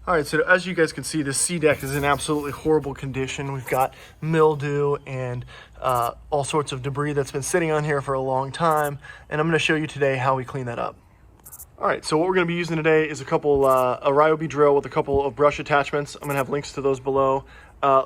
All right, so as you guys can see, this Seadeck is in absolutely horrible condition. We've got mildew and all sorts of debris that's been sitting on here for a long time, and I'm going to show you today how we clean that up. All right, so what we're going to be using today is a Ryobi drill with a couple of brush attachments. I'm going to have links to those below.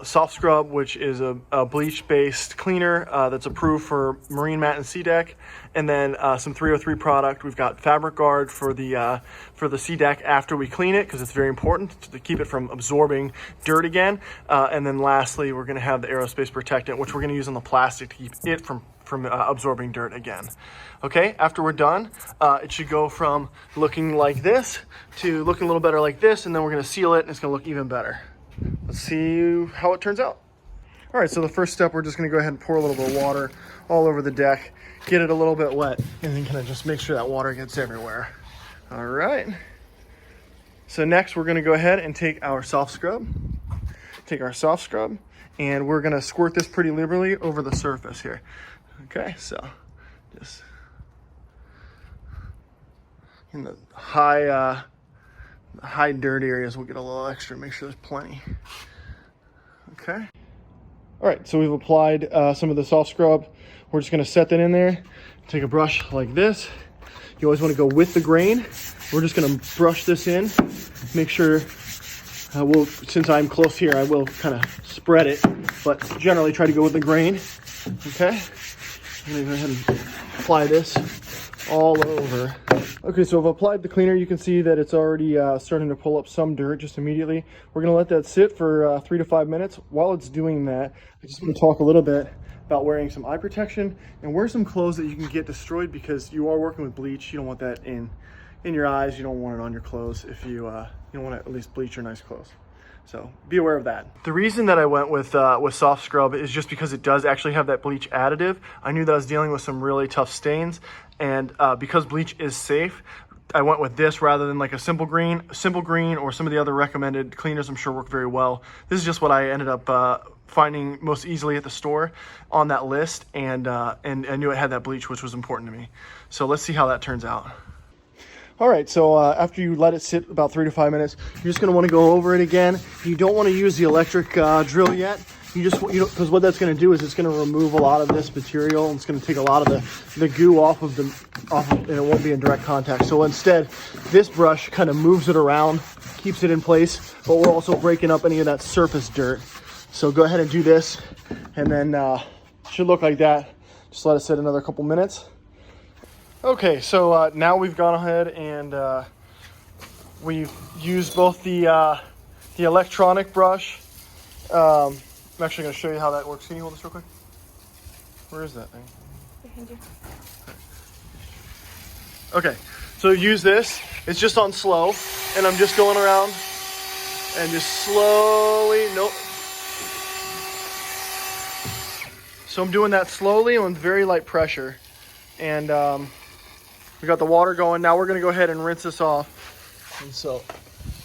Soft Scrub, which is a bleach-based cleaner that's approved for MarineMat and Seadeck, and then some 303 product. We've got Fabric Guard for the Seadeck after we clean it, because it's very important to keep it from absorbing dirt again. And then lastly, we're going to have the Aerospace Protectant, which we're going to use on the plastic to keep it from absorbing dirt again. Okay, after we're done, it should go from looking like this to looking a little better like this, and then we're going to seal it, and it's going to look even better. Let's see how it turns out. All right, so the first step, we're just going to go ahead and pour a little bit of water all over the deck, get it a little bit wet, and then kind of just make sure that water gets everywhere. All right. So next, we're going to go ahead and take our soft scrub. And we're going to squirt this pretty liberally over the surface here. Okay, so just in the high dirt areas, we'll get a little extra, make sure there's plenty. Okay. All right, so we've applied some of the soft scrub. We're just gonna set that in there, take a brush like this. You always wanna go with the grain. We're just gonna brush this in, make sure, since I'm close here, I will kind of spread it, but generally try to go with the grain, okay? I'm gonna go ahead and apply this all over. Okay, so I've applied the cleaner. You can see that it's already starting to pull up some dirt just immediately. We're gonna let that sit for 3 to 5 minutes. While it's doing that, I just want to talk a little bit about wearing some eye protection and wear some clothes that you can get destroyed, because you are working with bleach. You don't want that in your eyes. You don't want it on your clothes if you don't want to at least bleach your nice clothes. So be aware of that. The reason that I went with soft scrub is just because it does actually have that bleach additive. I knew that I was dealing with some really tough stains, and because bleach is safe, I went with this rather than like a simple green, or some of the other recommended cleaners I'm sure work very well. This is just what I ended up finding most easily at the store on that list, and I knew it had that bleach, which was important to me. So let's see how that turns out. All right, so after you let it sit about 3 to 5 minutes, you're just gonna wanna go over it again. You don't wanna use the electric drill yet. Because what that's gonna do is it's gonna remove a lot of this material, and it's gonna take a lot of the goo off of and it won't be in direct contact. So instead, this brush kind of moves it around, keeps it in place, but we're also breaking up any of that surface dirt. So go ahead and do this, and then should look like that. Just let it sit another couple minutes. Okay, so now we've gone ahead and we've used both the electronic brush. I'm actually going to show you how that works. Can you hold this real quick? Where is that thing? Behind you. Okay, so use this. It's just on slow, and I'm just going around and just slowly, nope. So I'm doing that slowly and with very light pressure. And we got the water going. Now we're gonna go ahead and rinse this off. And so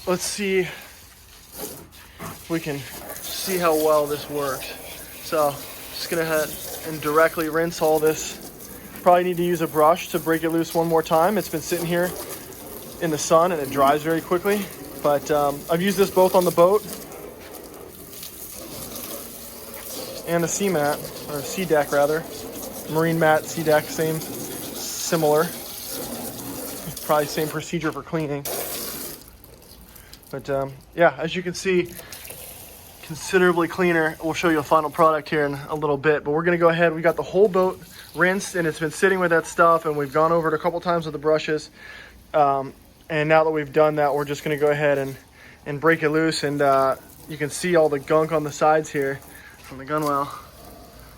let's see if we can see how well this works. So just gonna head and directly rinse all this. Probably need to use a brush to break it loose one more time. It's been sitting here in the sun and it dries very quickly. But I've used this both on the boat and the SeaDeck rather. MarineMat, SeaDeck, similar. Probably same procedure for cleaning. But yeah, as you can see, considerably cleaner. We'll show you a final product here in a little bit, but we're gonna go ahead. We got the whole boat rinsed and it's been sitting with that stuff, and we've gone over it a couple times with the brushes. And now that we've done that, we're just gonna go ahead and break it loose. And you can see all the gunk on the sides here from the gunwale.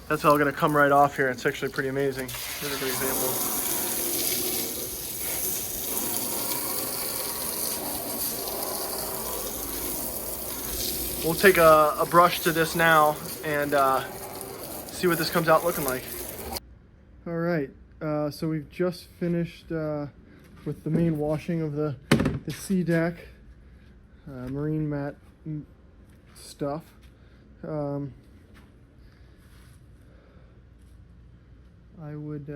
That's all gonna come right off here. It's actually pretty amazing. Here's a good example. We'll take a brush to this now and see what this comes out looking like. All right, so we've just finished with the main washing of the SeaDeck MarineMat stuff. I would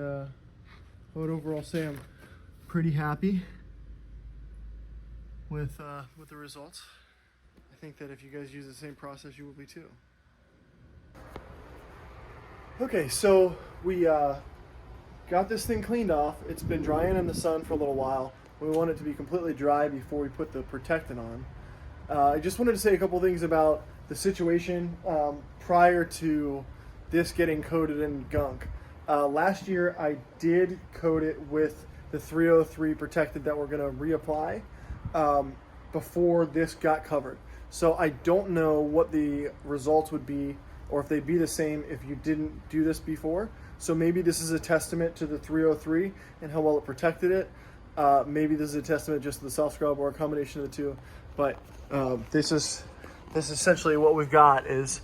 overall say I'm pretty happy with the results. think that if you guys use the same process, you will be too. Okay, so we got this thing cleaned off. It's been drying in the sun for a little while. We want it to be completely dry before we put the protectant on. I just wanted to say a couple things about the situation prior to this getting coated in gunk. Last year I did coat it with the 303 protectant that we're going to reapply before this got covered. So I don't know what the results would be, or if they'd be the same if you didn't do this before. So maybe this is a testament to the 303 and how well it protected it. Maybe this is a testament just to the soft scrub, or a combination of the two. But this is essentially what we've got is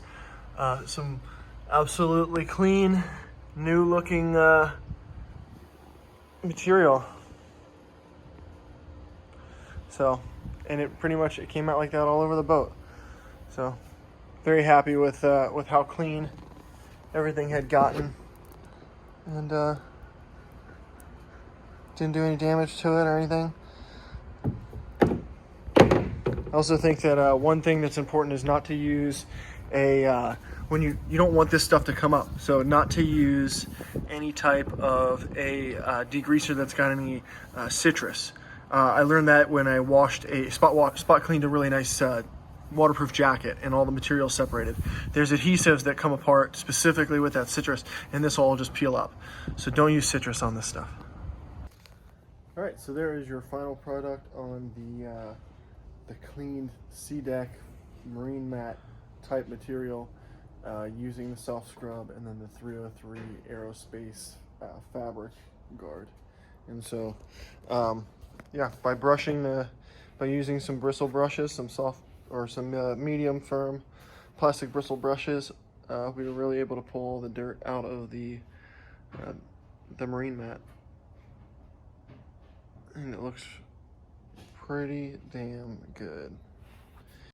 some absolutely clean, new looking material. So, and it pretty much, it came out like that all over the boat. So very happy with how clean everything had gotten, and didn't do any damage to it or anything. I also think that one thing that's important is not to use when you don't want this stuff to come up. So not to use any type of a degreaser that's got any citrus. I learned that when I washed spot cleaned a really nice waterproof jacket, and all the material separated. There's adhesives that come apart specifically with that citrus, and this will all just peel up. So don't use citrus on this stuff. All right, so there is your final product on the cleaned SeaDeck MarineMat type material using the soft scrub and then the 303 Aerospace fabric guard. And so, yeah, by using some bristle brushes, some soft or some medium firm plastic bristle brushes, we were really able to pull the dirt out of the MarineMat, and it looks pretty damn good.